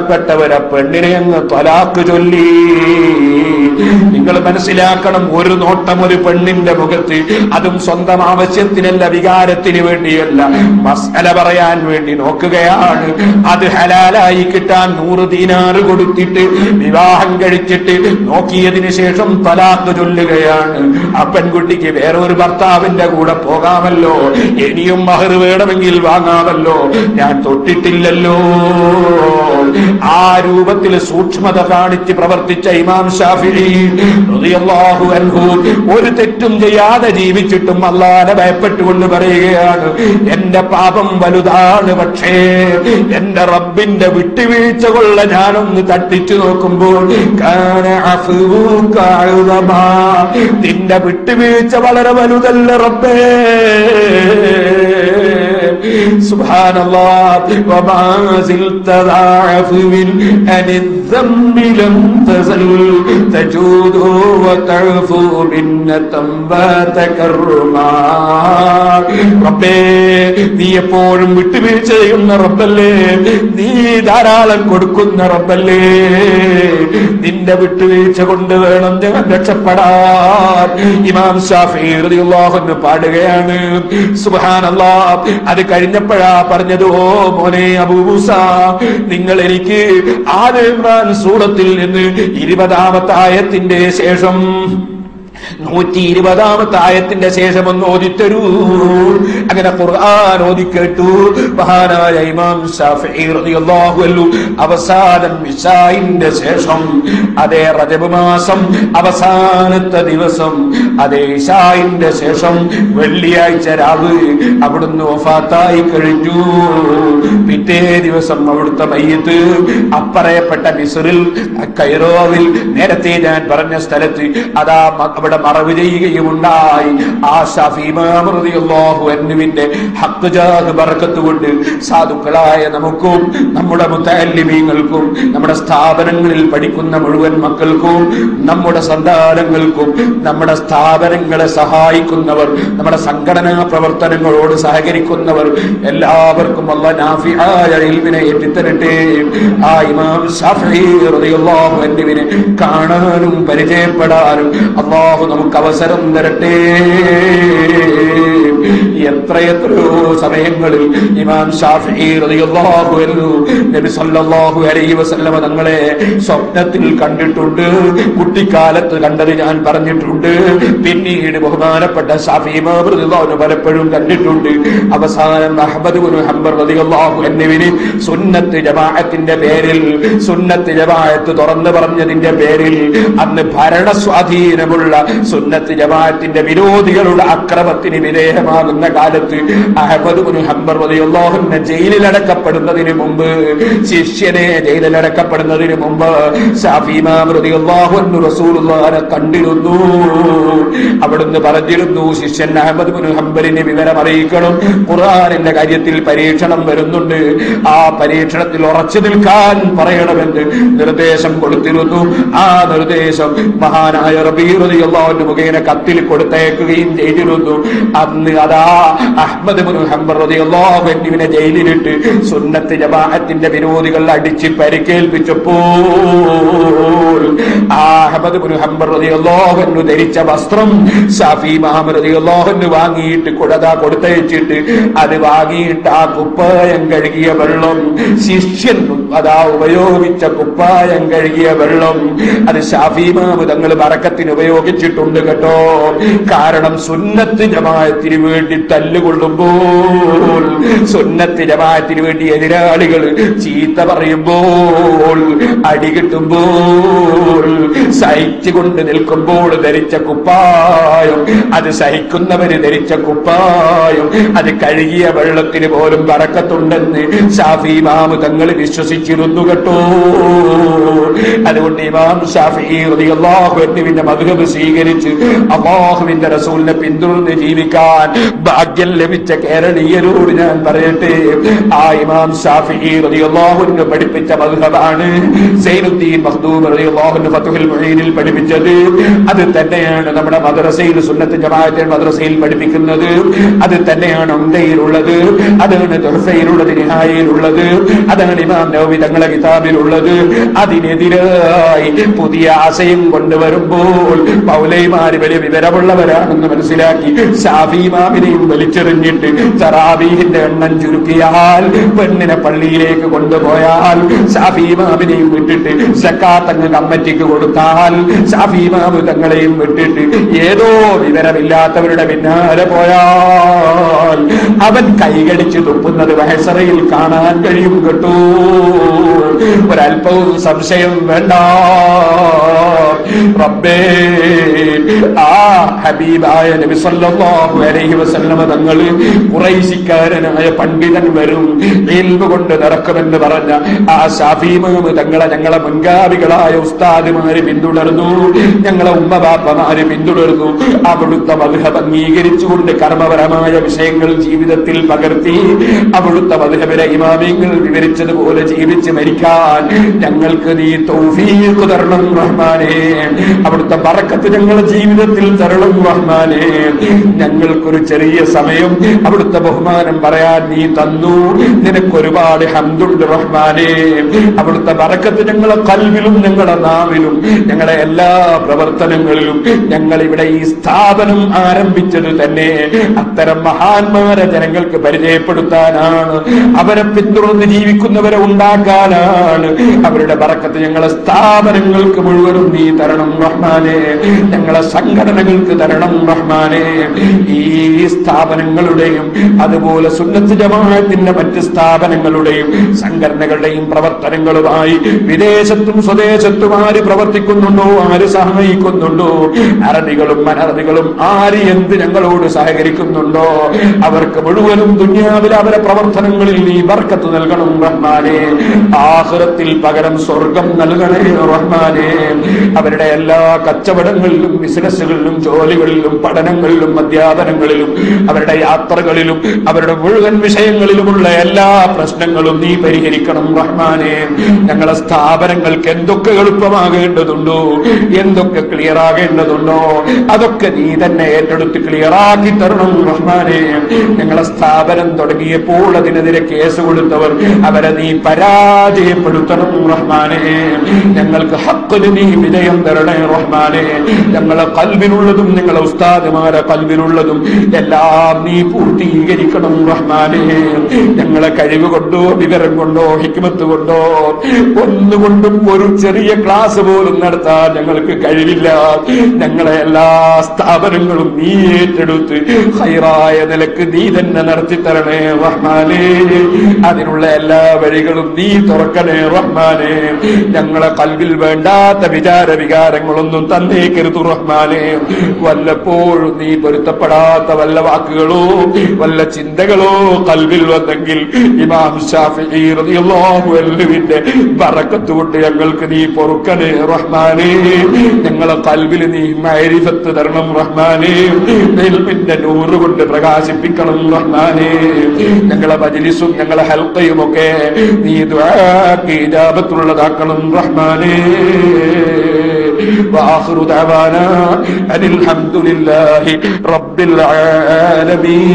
പ്പെട്ടവരെ പെണ്ണിനെ അങ്ങ് ത്വലാഖ് ചൊല്ലി. നിങ്ങൾ മനസ്സിലാക്കണം, ഒരു നോട്ടം ഒരു പെണ്ണിന്റെ മുഖത്ത്, അതും സ്വന്തം ആവശ്യത്തിനല്ല, വികാരത്തിന് വേണ്ടിയല്ല, മസ്അല പറയാൻ വേണ്ടി നോക്കുകയാണ്. അത് ഹലാലായി കിട്ടാൻ 100 ദീനാറ് കൊടുത്തിട്ട് വിവാഹം കഴിച്ചിട്ട് നോക്കിയതിന് ശേഷം ത്വലാഖ് ചൊല്ലുകയാണ്. ആ പെൺകുട്ടിക്ക് വേറൊരു ഭർത്താവിന്റെ കൂടെ പോകാമല്ലോ, ഇനിയും മഹർ വേണമെങ്കിൽ വാങ്ങാമല്ലോ, ഞാൻ തൊട്ടിട്ടില്ലല്ലോ. ആ രൂപത്തിൽ സൂക്ഷ്മത കാണിച്ച് പ്രവർത്തിച്ച ഇമാം ശാഫിഈ റളിയല്ലാഹു അൻഹു ഒരു തെറ്റും ചെയ്യാതെ ജീവിച്ചിട്ടും അല്ലാഹനെ ഭയപ്പെട്ടുകൊണ്ട് പറയുകയാണ്, എന്റെ പാപം വലുതാണ്, പക്ഷേ എന്റെ റബ്ബിന്റെ വിട്ടുവീഴ്ച കൊള്ള ഞാനൊന്ന് തട്ടിച്ചു നോക്കുമ്പോൾ കാന അഫ്വുക അഅ്ളമാ, നിന്റെ വിട്ടുവീഴ്ച വളരെ വലുതല്ല റബ്ബേ. സുബ്ഹാനല്ലാഹ് വമാ സിൽത ദഅഫ്വിൻ അനിദ്ദംബി ലം തസൽ തജൂദു വതഅഫു മിന്നതം വതകർമാ. റബ്ബേ, നീ എപ്പോഴും വിട്ടുവീഴ്ച ചെയ്യുന്ന റബ്ബല്ലേ, നീ ധാരാളം കൊടുക്കുന്ന റബ്ബല്ലേ, നിന്റെ വിട്ടുവീഴ്ച കൊണ്ട് വേണം ഞാൻ രക്ഷപ്പെടാൻ. ഇമാം ശാഫിഈ റളിയല്ലാഹു അൻഹു പാടുകയാണ്. സുബ്ഹാനല്ലാഹ്. അത് കഴിഞ്ഞപ്പോഴാ പറഞ്ഞത്, ഓ മോനെ അബൂ മൂസ, നിങ്ങൾ എനിക്ക് ആലെ ഇമ്രാൻ സൂറത്തിൽ നിന്ന് 20-ാമത്തെ ആയത്തിന്റെ ശേഷം 120-ാമത്തെ ആയത്തിന്റെ ശേഷം ഒന്ന് ഓതിത്തരൂ. അങ്ങനെ ഖുർആൻ ഓതിക്കേട്ടു മഹാനായ ഇമാം ശാഫിഈ റളിയല്ലാഹു അൻഹു. അവസാനം ഇശാഇന്റെ ശേഷം, അതേ റജബ് മാസം അവസാനത്തെ ദിവസം, അതേ ഇശാഇന്റെ ശേഷം വെള്ളിയാഴ്ച രാവ് അവിടുന്ന് വഫാത്തായി കഴിഞ്ഞു. പിറ്റേ ദിവസം അവിടുത്തെ മയ്യിത്ത് അപ്പറയപ്പെട്ട മിസ്റിൽ, കൈറോവിൽ, നേരത്തെ ഞാൻ പറഞ്ഞ സ്ഥലത്ത് അതാ അവിടെ മറവ് ചെയ്യുകയുമുണ്ടായി. ആ ശാഫിഈ ഇമാം റളിയല്ലാഹു അൻഹുവിന്റെ ഹഖ് ജാഹ് ബറക്കത്ത് കൊണ്ട് സാധുക്കളായ നമുക്കും നമ്മുടെ മുതഅല്ലിമീങ്ങൾക്കും നമ്മുടെ സ്ഥാപനങ്ങളിൽ പഠിക്കുന്ന മുഴുവൻ മക്കൾക്കും നമ്മുടെ സന്താനങ്ങൾക്കും നമ്മുടെ സ്ഥാപനങ്ങളെ സഹായിക്കുന്നവർ, നമ്മുടെ സംഘടനാ പ്രവർത്തനങ്ങളോട് സഹകരിക്കുന്നവർ എല്ലാവർക്കും അല്ലാഹു നാഫിആയ ഇൽമിനെ എത്തിത്തരട്ടെ. ആ ഇമാം ശാഫിഈ റളിയല്ലാഹു അൻഹുവിനെ കാണാനും പരിചയപ്പെടാനും അല്ലാഹു നമുക്ക് അവസരം തരട്ടെ. എത്രയെത്രയോ സമയങ്ങളിൽ ഇമാം ശാഫിഈ റളിയല്ലാഹു അൻഹു നബി സല്ലല്ലാഹു അലൈഹി വസല്ലമ തങ്ങളെ സ്വപ്നത്തിൽ കണ്ടിട്ടുണ്ട്. കുട്ടിക്കാലത്ത് കണ്ടത് ഞാൻ പറഞ്ഞിട്ടുണ്ട്. പിന്നീട് ബഹുമാനപ്പെട്ട ശാഫിഈ ഇമാം റളിയല്ലാഹു അൻഹു പലപ്പോഴും കണ്ടിട്ടുണ്ട്. അവസാനം അഹ്മദ് ഇബ്നു ഹംബൽ റളിയല്ലാഹു അൻഹുവിന് സുന്നത്ത് ജമാഅത്തിന്റെ പേരിൽ, സുന്നത്ത് ജമാഅത്ത് തുറന്നു പറഞ്ഞതിന്റെ പേരിൽ അന്ന് ഭരണ സ്വാധീനമുള്ള സുന്നത്ത് ജമാഅത്തിന്റെ വിരോധികളുടെ അക്രമത്തിന് വിധേയമാകുന്ന കാലത്ത് അഹ്മദ് ഇബ്നു ഹംബൽ റളിയല്ലാഹു അൻഹു ജയിലിലടക്കപ്പെടുന്നതിന് മുമ്പ്, ശിഷ്യനെ ജയിലിലടക്കപ്പെടുന്നതിന് മുമ്പ് ശാഫിഈ ഇമാം റളിയല്ലാഹു അൻഹു റസൂലുള്ളാഹിനെ കണ്ടിരുന്നു. അവിടുന്ന് പറഞ്ഞിരുന്നു, ശിഷ്യൻ അഹ്മദ് ഇബ്നു ഹംബലിനെ വിവരം അറിയിക്കണം, ഖുർആനിന്റെ കാര്യത്തിൽ പരീക്ഷണം വരുന്നുണ്ട്, ആ പരീക്ഷണത്തിൽ ഉറച്ചു നിൽക്കാൻ പറയണമെന്ന് നിർദ്ദേശം കൊടുത്തിരുന്നു. ആ നിർദ്ദേശം മഹാനായ റബീഉ റളിയല്ലാഹു അൻഹു മുഖേന കത്തിൽ കൊടുത്തയക്കുകയും ചെയ്തിരുന്നു. അന്ന് അതാ അഹ്മദ് ഇബ്നു ഹംബൽ റളിയല്ലാഹു അൻഹുവിനെ ജയിലിലിട്ട് സുന്നത്ത് ജമാഅത്തിന്റെ വിരോധികൾ അടിച്ച് പരിക്കേൽപ്പിച്ചപ്പോൾ അഹ്മദ് ഇബ്നു ഹംബൽ റളിയല്ലാഹു അൻഹു ധരിച്ച വസ്ത്രം ശാഫിഈ ഇമാം റളിയല്ലാഹു അൻഹു വാങ്ങിയിട്ട് കൊടുത്തയച്ചിട്ട്, അത് വാങ്ങിയിട്ട് ആ കുപ്പായം കഴുകിയ വെള്ളം, ശിഷ്യൻ അതാ ഉപയോഗിച്ച കുപ്പായം കഴുകിയ വെള്ളം, അത് ശാഫിഈ ഇമാം തങ്ങൾ ബറക്കത്തിന് ഉപയോഗിച്ചിട്ടുണ്ട് കേട്ടോ. കാരണം സുന്നത്ത് ജമാഅത്തിന് വേണ്ടി തല്ലുകൊള്ളുമ്പോൾ, സുന്നത്ത് ജമാഅത്തിന് വേണ്ടി എതിരാളികൾ ചീത്ത പറയുമ്പോൾ, അടി കിട്ടുമ്പോൾ, സഹിച്ചുകൊണ്ട് നിൽക്കുമ്പോൾ ധരിച്ച കുപ്പായം, അത് സഹിക്കുന്നവര് ധരിച്ച കുപ്പായം, അത് കഴുകിയ വെള്ളത്തിന് പോലും ബറക്കത്തുണ്ടെന്ന് ശാഫിഈ ഇമാം തങ്ങൾ വിശ്വസിച്ചിരുന്നു കേട്ടോ. അതുകൊണ്ട് ഇമാം ശാഫിഈ റളിയല്ലാഹു അൻഹുവിന്റെ മദ്ഹബ് സ്വീകരിച്ച് അല്ലാഹുവിന്റെ റസൂലിനെ പിന്തുടർന്ന് ജീവിക്കാൻ ഭാഗ്യം ലഭിച്ച കേരളീയരോട് ഞാൻ പറയട്ടെ, ആ ഇമാം ശാഫിഈ റളിയല്ലാഹു അൻഹു പഠിപ്പിച്ച മദ്ഹബാണ് സൈനുദ്ദീൻ മഖ്ദൂം റളിയല്ലാഹു അൻഹു ഫത്ഹുൽ മുഈനിൽ പഠിപ്പിച്ചത്. അത് തന്നെയാണ് നമ്മുടെ മദ്രസയിൽ സുന്നത്ത് ജമാഅത്ത് മദ്രസയിൽ പഠിപ്പിക്കുന്നത്. അത് തന്നെയാണ് ഉംദയിലുള്ളത്, അതാണ് തുഹ്ഫയിലുള്ളത്, നിഹായയിലുള്ളത്, അതാണ് ഇമാം നവവി തങ്ങളുടെ കിതാബിലുള്ളത്. അതിനെതിരായി പുതിയ ആശയം കൊണ്ടുവരുമ്പോൾ മൗലൈമാര് വലിയ വിവരമുള്ളവരാണെന്ന് മനസ്സിലാക്കി ശാഫി ഇമാമിനെയും വലിച്ചെറിഞ്ഞിട്ട് തറാവീഹിന്റെ എണ്ണം ചുരുക്കിയാൽ, പെണ്ണിനെ പള്ളിയിലേക്ക് കൊണ്ടുപോയാൽ, ശാഫി ഇമാമിനെയും വിട്ടിട്ട് സക്കാത്ത് അങ്ങ് കമ്മിറ്റിക്ക് കൊടുത്താൽ, ശാഫി ഇമാമ് തങ്ങളെയും വിട്ടിട്ട് ഏതോ വിവരമില്ലാത്തവരുടെ പിന്നാലെ പോയാൽ അവൻ കൈകടിച്ച് തുപ്പുന്നത് വഹസറയിൽ കാണാൻ കഴിയും കേട്ടോ. ഒരല്പവും സംശയം വേണ്ട. റബ്ബേ, ആ ഹബീബായ നബി സല്ലല്ലാഹു അലൈഹി വസല്ലമ തങ്ങൾ ഖുറൈശിക്കാരനായ പണ്ഡിതൻ വരും ഇൽമു കൊണ്ട് നടക്കുമെന്ന് പറഞ്ഞ ആ ശാഫി ഇമാമ് തങ്ങളെ ഞങ്ങളെ മുൻഗാമികളായ ഉസ്താദുമാര് പിന്തുടർന്നു, ഞങ്ങളെ ഉമ്മബാപ്പമാര് പിന്തുടർന്നു. അവിടുത്തെ മദ്ഹബ് അംഗീകരിച്ചുകൊണ്ട് കർമ്മപരമായ വിഷയങ്ങൾ ജീവിതത്തിൽ പകർത്തി അവിടുത്തെ മദ്ഹബിലെ ഇമാമിങ്ങൾ വിവരിച്ചതുപോലെ ജീവിച്ച് മരിക്കാൻ ഞങ്ങൾക്ക് നീ തൗഫീഖ് തരണം റഹ്മാനേ. അവിടുത്തെ ബറക്കത്ത് ഞങ്ങളുടെ ജീവിതത്തിൽ തരണം റഹ്മാനേ. ഞങ്ങൾക്കൊരു ചെറിയ സമയം അവിടുത്തെ ബഹുമാനം പറയാൻ നീ തന്നു, നിനക്കൊരുപാട് ഹംദുണ്ട് റഹ്മാനേ. അവിടുത്തെ ബറക്കത്ത് ഞങ്ങളെ ഖൽബിലും ഞങ്ങളുടെ നാവിലും ഞങ്ങളുടെ എല്ലാ പ്രവർത്തനങ്ങളിലും. ഞങ്ങൾ ഇവിടെ ഈ സ്ഥാപനം ആരംഭിച്ചത് തന്നെ അത്തരം മഹാന്മാരെ ജനങ്ങൾക്ക് പരിചയപ്പെടുത്താനാണ്, അവരെ പിന്തുടർന്ന് ജീവിക്കുന്നവരെ ഉണ്ടാക്കാനാണ്. അവരുടെ ബറക്കത്ത് ഞങ്ങളെ സ്ഥാപനങ്ങൾക്ക് മുഴുവനും നീ തരണം റഹ്മാനേ, ഞങ്ങളെ സംഘടനകൾക്ക് തരണം റഹ്മാനേ. ഈ സ്ഥാപനങ്ങളുടെയും അതുപോലെ സുന്നത്ത് ജമാഅത്തിന്റെ മറ്റ് സ്ഥാപനങ്ങളുടെയും സംഘടനകളുടെയും പ്രവർത്തനങ്ങളുമായി വിദേശത്തും സ്വദേശത്തും ആര് പ്രവർത്തിക്കുന്നുണ്ടോ, ആര് സഹായിക്കുന്നുണ്ടോ, അറബികളും അനറബികളും ആര് എന്ത് ഞങ്ങളോട് സഹകരിക്കുന്നുണ്ടോ, അവർക്ക് മുഴുവനും ദുനിയാവിൽ അവരെ പ്രവർത്തനങ്ങളിൽ നീ ബർക്കത്ത് നൽകണം റഹ്മാനേ. ആഖിറത്തിൽ പകരം സ്വർഗം നൽകണേ റഹ്മാനേ. അവരുടെ എല്ലാ കച്ചവടങ്ങളിലും ബിസിനസ്സുകളിലും ജോലികളിലും പഠനങ്ങളിലും അധ്യാപനങ്ങളിലും അവരുടെ യാത്രകളിലും അവരുടെ മുഴുവൻ വിഷയങ്ങളിലുമുള്ള എല്ലാ പ്രശ്നങ്ങളും നീ പരിഹരിക്കണം റഹ്മാനേ. ഞങ്ങളെ സ്ഥാപനങ്ങൾക്ക് എന്തൊക്കെ എളുപ്പമാകേണ്ടതുണ്ടോ, എന്തൊക്കെ ക്ലിയർ ആകേണ്ടതുണ്ടോ അതൊക്കെ നീ തന്നെ ഏറ്റെടുത്ത് ക്ലിയറാക്കി തരണം റഹ്മാനേ. ഞങ്ങളെ സ്ഥാപനം തുടങ്ങിയപ്പോൾ അതിനെതിരെ കേസ് കൊടുത്തവർ അവരെ നീ പരാജയപ്പെടുത്തണം റഹ്മാനേ. ഞങ്ങൾക്ക് ഹഖിന് നീ വിജയം തരണേ റഹ്മാനേ. ഞങ്ങളെ ഖൽബിലുള്ളതും ഞങ്ങളെ ഉസ്താദുമാരെ ഖൽബിലുള്ളതും എല്ലാം നീ പൂർത്തീകരിക്കണം റഹ്മാനേ. ഞങ്ങളെ കഴിവ് കൊണ്ടോ വിവരം കൊണ്ടോ ഹിക്മത്ത് കൊണ്ടോ ഒന്നുകൊണ്ടും ഒരു ചെറിയ ക്ലാസ് പോലും നടത്താൻ ഞങ്ങൾക്ക് കഴിവില്ല. ഞങ്ങളെ എല്ലാ സ്ഥാപനങ്ങളും നീ ഏറ്റെടുത്ത് ഹൈറായ നിലക്ക് നീ തന്നെ നടത്തി തരണേ റഹ്മാനേ. അതിനുള്ള എല്ലാ വഴികളും നീ തുറക്കണേ റഹ്മാനേ. ഞങ്ങളെ ഖൽബിൽ വേണ്ടാത്ത വിചാര വികാരങ്ങളൊന്നും തന്നേക്കരുത് റഹ്മാനേ. വല്ലപ്പോഴും നീ പൊരുത്തപ്പെടാത്ത വല്ല വാക്കുകളോ വല്ല ചിന്തകളോ ഖൽബിൽ വന്നെങ്കിൽ ഇമാം ശാഫിഈ റളിയല്ലാഹു അൻഹുവിന്റെ ബറക്കത്ത് കൊണ്ട് ഞങ്ങൾക്ക് നീ പൊറുക്കണേ റഹ്മാനേ. ഞങ്ങളെ ഖൽബിൽ നീ മഅരിഫത്ത് തരണം റഹ്മാനേ. ഇൽമിന്റെ നൂറ് കൊണ്ട് പ്രകാശിപ്പിക്കണം റഹ്മാനേ. ഞങ്ങളെ മജ്ലിസും ഞങ്ങളെ ഹൽഖയും ഒക്കെ നീ ദുആക്ക് ഇജാബത്തുള്ളതാക്കണം റഹ്മാനേ. وآخر دعوانا أن الحمد لله رب العالمين.